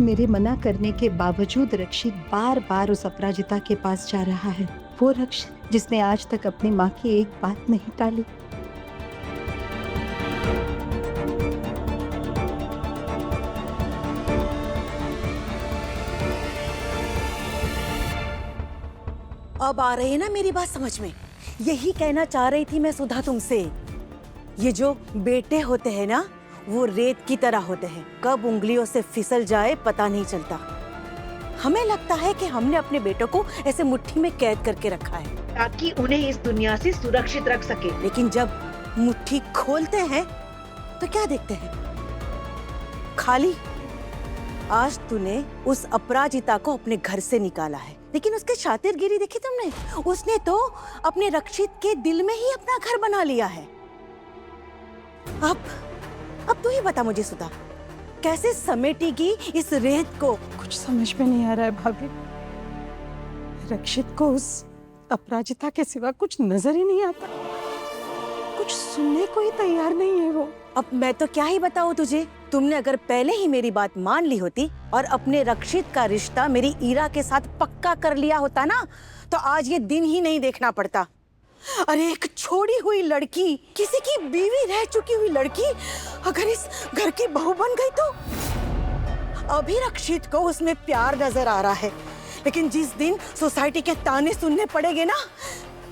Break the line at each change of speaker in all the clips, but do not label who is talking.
मेरे मना करने के बावजूद रक्षित बार बार उस अपराजिता के पास जा रहा है। वो रक्षित जिसने आज तक अपनी माँ की एक बात नहीं टाली।
अब आ रही है ना मेरी बात समझ में। यही कहना चाह रही थी मैं सुधा तुमसे। ये जो बेटे होते हैं ना, वो रेत की तरह होते हैं, कब उंगलियों से फिसल जाए पता नहीं चलता। हमें लगता है कि हमने अपने बेटों को ऐसे मुट्ठी में कैद करके रखा है
ताकि उन्हें इस दुनिया से सुरक्षित रख सके।
लेकिन जब मुट्ठी खोलते हैं तो क्या देखते हैं? खाली। आज तूने उस अपराजिता को अपने घर से निकाला है, लेकिन उसकी शातिरगिरी देखी तुमने? उसने तो अपने रक्षित के दिल में ही अपना घर बना लिया है। अब तू ही बता मुझे सुधा, कैसे समेटेगी इस रेत को?
कुछ समझ में नहीं आ रहा है भाभी। रक्षित को उस अपराजिता के सिवा कुछ नजर ही नहीं आता। कुछ सुनने को ही तैयार नहीं है वो।
अब मैं तो क्या ही बताऊं तुझे। तुमने अगर पहले ही मेरी बात मान ली होती और अपने रक्षित का रिश्ता मेरी ईरा के साथ पक्का कर लिया होता ना, तो आज ये दिन ही नहीं देखना पड़ता। अरे एक छोड़ी हुई लड़की, किसी की बीवी रह चुकी हुई लड़की, अगर इस घर की बहू बन गई तो? अभी रक्षित को उसमें प्यार नजर आ रहा है, लेकिन जिस दिन सोसाइटी के ताने सुनने पड़ेंगे ना,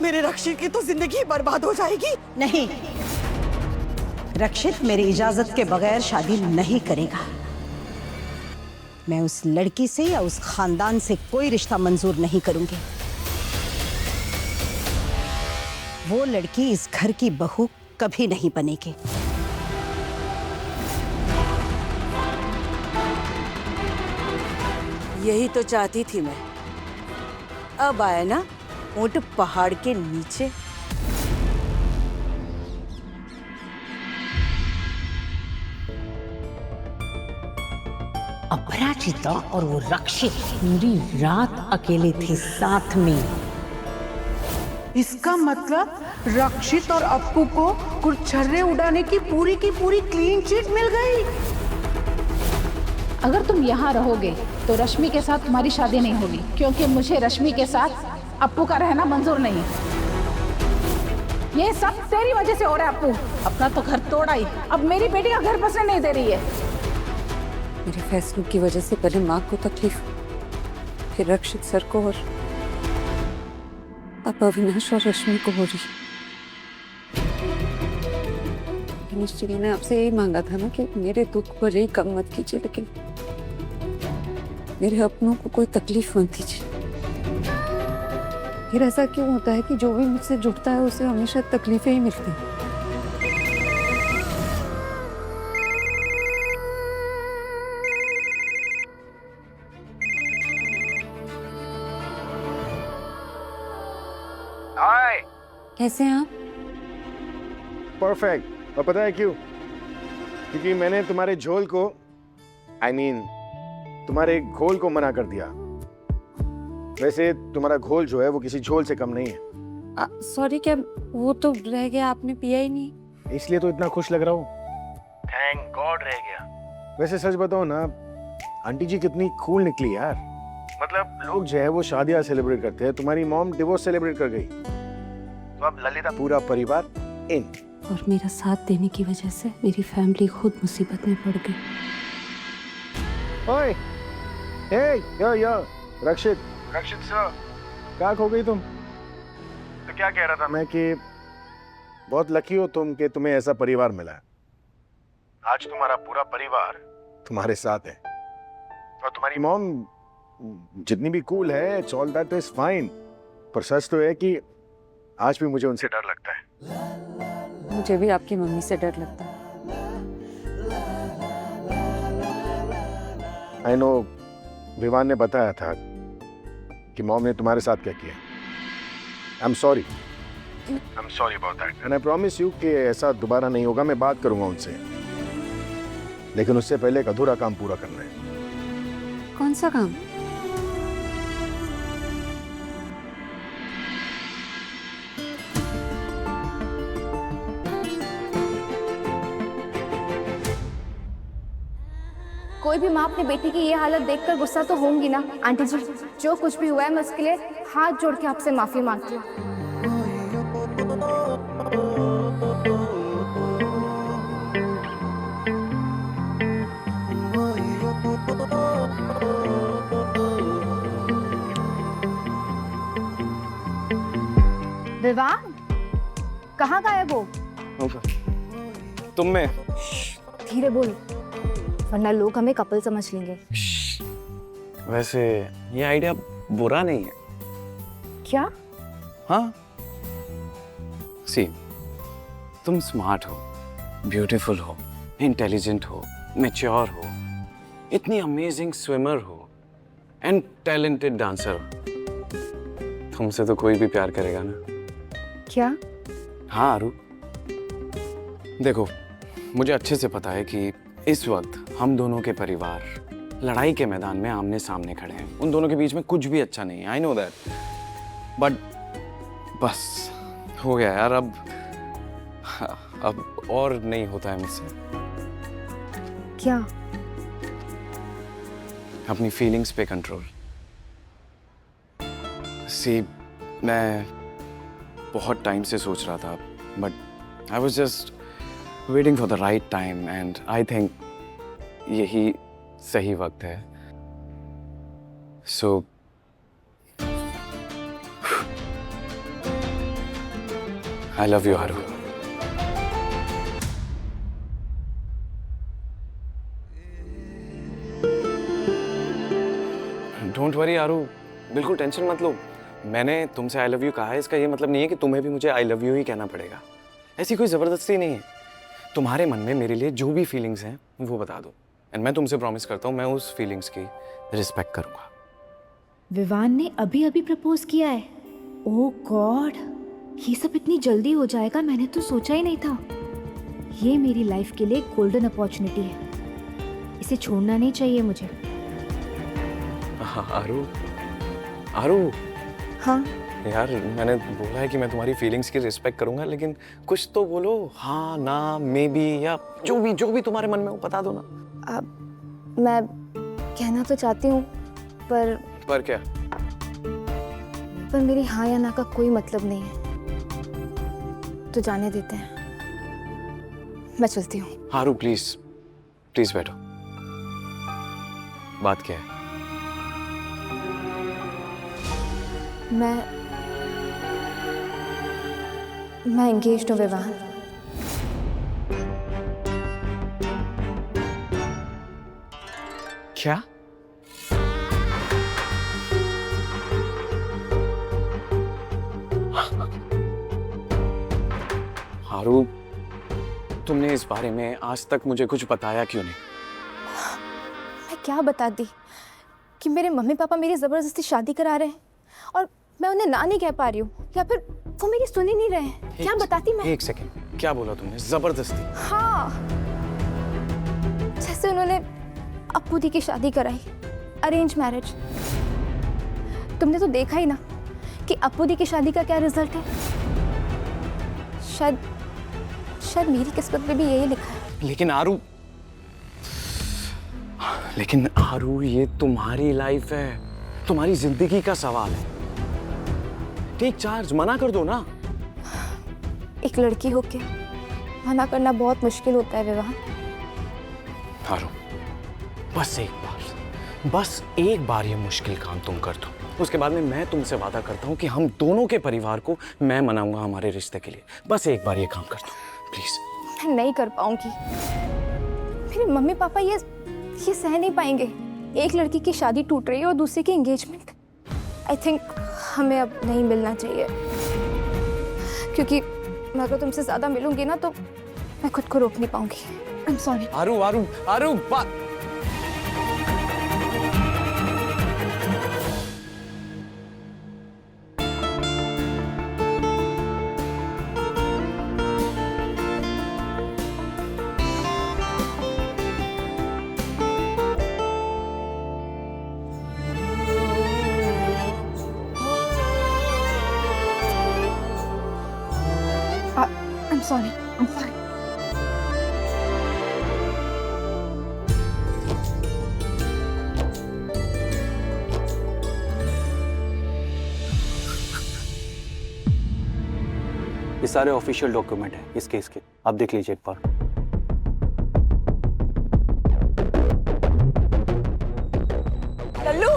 मेरे रक्षित की तो जिंदगी बर्बाद हो जाएगी।
नहीं, रक्षित मेरी इजाजत के बगैर शादी नहीं करेगा। मैं उस लड़की से या उस खानदान से कोई रिश्ता मंजूर नहीं करूंगी। वो लड़की इस घर की बहू कभी नहीं बनेगी।
यही तो चाहती थी मैं। अब आया ना ऊंट पहाड़ के नीचे।
अपराजिता और वो रक्षित पूरी रात अकेले थे साथ में।
इसका मतलब रक्षित और अप्पू को गुरछर्रे उड़ाने की पूरी क्लीन चिट मिल गई।
अगर तुम यहाँ रहोगे तो रश्मि के साथ तुम्हारी शादी नहीं होगी, क्योंकि मुझे रश्मि के साथ अप्पू का रहना मंजूर नहीं है। ये सब तेरी वजह से हो रहा है अप्पू। अपना तो घर तोड़ा ही, अब मेरी बेटी का घर बसने नहीं दे रही है।
मेरे फैसलों की वजह से पहले माँ को तकलीफ, फिर रक्षित सर को, और अब अविनाश और रश्मि को हो रही। निश्चित ने आपसे यही मांगा था ना कि मेरे दुख पर ही कम मत कीजिए, लेकिन मेरे अपनों को कोई तकलीफ मत दीजिए। फिर ऐसा क्यों होता है कि जो भी मुझसे जुड़ता है उसे हमेशा तकलीफें ही मिलती हैं?
हाय,
कैसे हैं आप?
परफेक्ट। और पता है क्यों? क्योंकि मैंने तुम्हारे झोल को, तुम्हारे घोल को मना कर दिया। वैसे तुम्हारा घोल जो है वो किसी झोल से कम नहीं है।
सॉरी, क्या वो तो रह गया, आपने पिया ही नहीं?
इसलिए तो इतना खुश लग रहा हूँ। थैंक गॉड रह गया। वैसे सच बताओ ना, आंटी जी कितनी कूल निकली यार। मतलब लोग जो है वो शादियां सेलिब्रेट करते हैं, तुम्हारी मॉम डिवोर्स सेलिब्रेट कर गई, तो अब ललिता पूरा परिवार इन।
और मेरा साथ देने की वजह से मेरी फैमिली खुद मुसीबत में पड़ गई।
ओए, यो रक्षित सर, क्या खो गई तुम? तो क्या कह रहा था मैं कि बहुत लकी हो तुम कि तुम्हें ऐसा परिवार मिला है। आज तुम्हारा पूरा परिवार तुम्हारे साथ है, और तुम्हारी मॉम जितनी भी कूल है, it's all that is fine. पर सच तो है कि आज भी मुझे उनसे डर लगता है।
मुझे भी आपकी मम्मी से डर लगता है।
आई नो, विवान ने बताया था कि मॉम ने तुम्हारे साथ क्या किया। आई am sorry about that, and I promise you कि ऐसा दोबारा नहीं होगा। मैं बात करूंगा उनसे, लेकिन उससे पहले एक अधूरा काम पूरा करना है।
कौन सा काम?
कोई भी माँ अपने बेटी की ये हालत देखकर गुस्सा तो होंगी ना। आंटी जी, जो कुछ भी हुआ है मैं उसके लिए हाथ जोड़ के आपसे माफी मांगती हूँ। विवाह, कहाँ गायब हो?
तुम में।
धीरे बोलो, वरना लोग हमें कपल समझ लेंगे।
वैसे ये आइडिया बुरा नहीं है।
क्या?
हाँ, सी, तुम स्मार्ट हो, ब्यूटीफुल हो, इंटेलिजेंट हो, मैच्योर हो, इतनी अमेजिंग स्विमर हो एंड टैलेंटेड डांसर हो। तुमसे तो कोई भी प्यार करेगा ना।
क्या?
हाँ आरू, देखो मुझे अच्छे से पता है कि इस वक्त हम दोनों के परिवार लड़ाई के मैदान में आमने सामने खड़े हैं। उन दोनों के बीच में कुछ भी अच्छा नहीं है, आई नो दैट, बट बस हो गया यार। अब और नहीं होता है मुझसे।
क्या?
अपनी फीलिंग्स पे कंट्रोल। सी, मैं बहुत टाइम से सोच रहा था, but I was just waiting for the right time and I think यही सही वक्त है। So I love you Aaru. Don't worry Aaru, बिल्कुल टेंशन मत लो। मैंने तुमसे आई लव यू कहा है, इसका ये मतलब नहीं है कि तुम्हें भी मुझे आई लव यू ही कहना पड़ेगा। ऐसी कोई ज़बरदस्ती नहीं है। तुम्हारे मन में मेरे लिए जो भी फीलिंग्स हैं वो बता दो, एंड मैं तुमसे प्रॉमिस करता हूँ मैं उस फीलिंग्स की रिस्पेक्ट करूँगा।
विवान ने अभी अभी प्रपोज किया है? ओह गॉड, ये सब इतनी जल्दी हो जाएगा मैंने तो सोचा ही नहीं था। ये मेरी लाइफ के लिए गोल्डन अपॉर्चुनिटी है, इसे छोड़ना नहीं चाहिए मुझे।
आरू, आरू।
हाँ
यार, मैंने बोला है कि मैं तुम्हारी फीलिंग्स की रिस्पेक्ट करूंगा, लेकिन कुछ तो बोलो। हाँ, ना, मे बी, या जो भी तुम्हारे मन में हो बता दो ना।
मैं कहना तो चाहती हूँ पर
क्या?
पर मेरी हाँ या ना का कोई मतलब नहीं है, तो जाने देते हैं। मैं चलती हूँ।
आरू प्लीज, प्लीज बैठो। बात क्या है?
मैं एंगेज्ड हूँ विवाह।
क्या? आरू, तुमने इस बारे में आज तक मुझे कुछ बताया क्यों नहीं?
मैं क्या बताती कि मेरे मम्मी पापा मेरी जबरदस्ती शादी करा रहे हैं और मैं उन्हें ना नहीं कह पा रही हूँ, या फिर वो मेरी सुन ही नहीं रहे हैं। क्या बताती मैं?
एक सेकेंड, क्या बोला तुमने? जबरदस्ती?
हाँ, जैसे उन्होंने अप्पू दी की शादी कराई, अरेंज मैरिज। तुमने तो देखा ही ना कि अप्पू दी की शादी का क्या रिजल्ट है। शायद मेरी किस्मत में भी यही लिखा है।
लेकिन आरू, ये तुम्हारी लाइफ है, तुम्हारी जिंदगी का सवाल है। टेक चार्ज, मना कर दो ना।
एक लड़की होके मना करना बहुत मुश्किल होता है विवाह।
आरू, बस एक बार ये मुश्किल काम तुम कर दो, उसके बाद में मैं तुमसे वादा करता हूँ कि हम दोनों के परिवार को मैं मनाऊंगा हमारे रिश्ते के लिए। बस एक बार ये काम कर दो प्लीज।
मैं नहीं कर पाऊंगी, मेरे मम्मी पापा ये सह नहीं पाएंगे। एक लड़की की शादी टूट रही है और दूसरे की एंगेजमेंट। आई थिंक हमें अब नहीं मिलना चाहिए, क्योंकि मैं अगर तुमसे ज्यादा मिलूंगी ना तो मैं खुद को रोक नहीं पाऊंगी। I am sorry.
Aaru, Aaru, Aaru,
I'm sorry. I'm sorry.
सारे ऑफिशियल डॉक्यूमेंट हैं इस केस के, आप देख लीजिए एक बार।
लल्लू,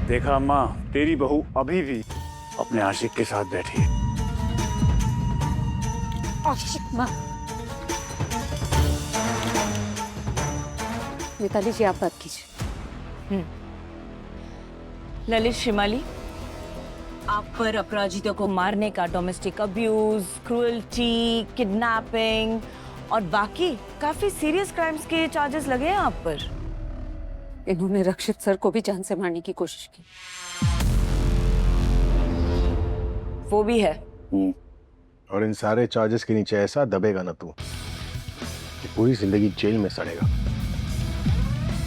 देखा अम्मा, तेरी बहू अभी भी अपने आशिक के साथ बैठी है।
आशिक माँ, मिताली जी आप बात कीजिए।
ललित शिमाली, आप पर अपराजितों को मारने का डोमेस्टिक अब्यूज, क्रूएल्टी, किडनैपिंग और बाकी काफी सीरियस क्राइम्स के चार्जेस लगे हैं आप पर।
इन्होंने रक्षित सर को भी जान से मारने की कोशिश की।
वो भी है।
और इन सारे चार्जेस के नीचे ऐसा दबेगा ना तू कि पूरी जिंदगी जेल में सड़ेगा।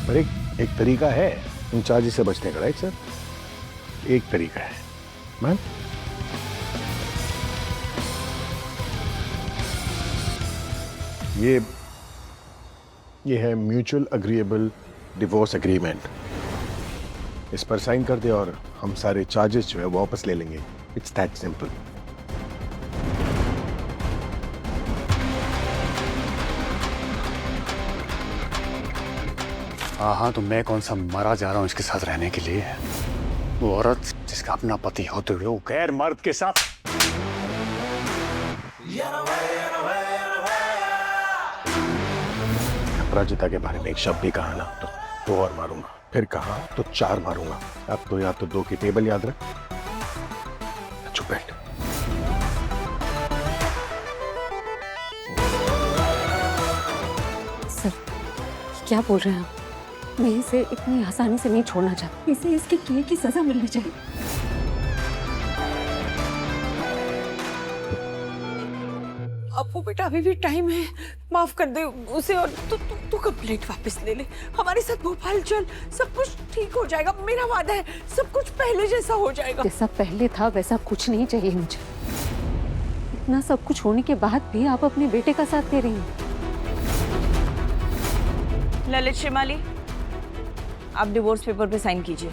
पर एक तरीका है इन चार्जेस से बचने का, राइट सर? एक तरीका है मैम, ये है म्यूचुअल अग्रीएबल डिवोर्स एग्रीमेंट। इस पर साइन कर दे और हम सारे चार्जेस जो है वापस ले लेंगे। It's that simple. हाँ, तो मैं कौन सा मरा जा रहा हूँ इसके साथ रहने के लिए? वो औरत जिसका अपना पति होते हुए वो गैर मर्द के साथ। अपराजिता के बारे में एक शब्द भी कहा ना तो 2 और मारूंगा, फिर कहा तो 4 मारूंगा। अब तो या तो 2 की टेबल याद रख। चुप बैठ।
सर क्या बोल रहे हैं आप? मैं इसे इतनी आसानी से नहीं छोड़ना चाहती। इसे इसके किए की सजा मिलनी चाहिए।
अपू बेटा अभी भी टाइम है, माफ कर दे उसे और तू कंप्लेंट वापस ले ले। हमारे साथ भोपाल चल, सब कुछ ठीक हो जाएगा, मेरा वादा है, सब कुछ पहले जैसा हो जाएगा।
जैसा पहले था वैसा कुछ नहीं चाहिए मुझे। इतना सब कुछ होने के बाद भी आप अपने बेटे का साथ दे रही हैं।
ललित शिमाली, आप डिवोर्स पेपर पे साइन कीजिए।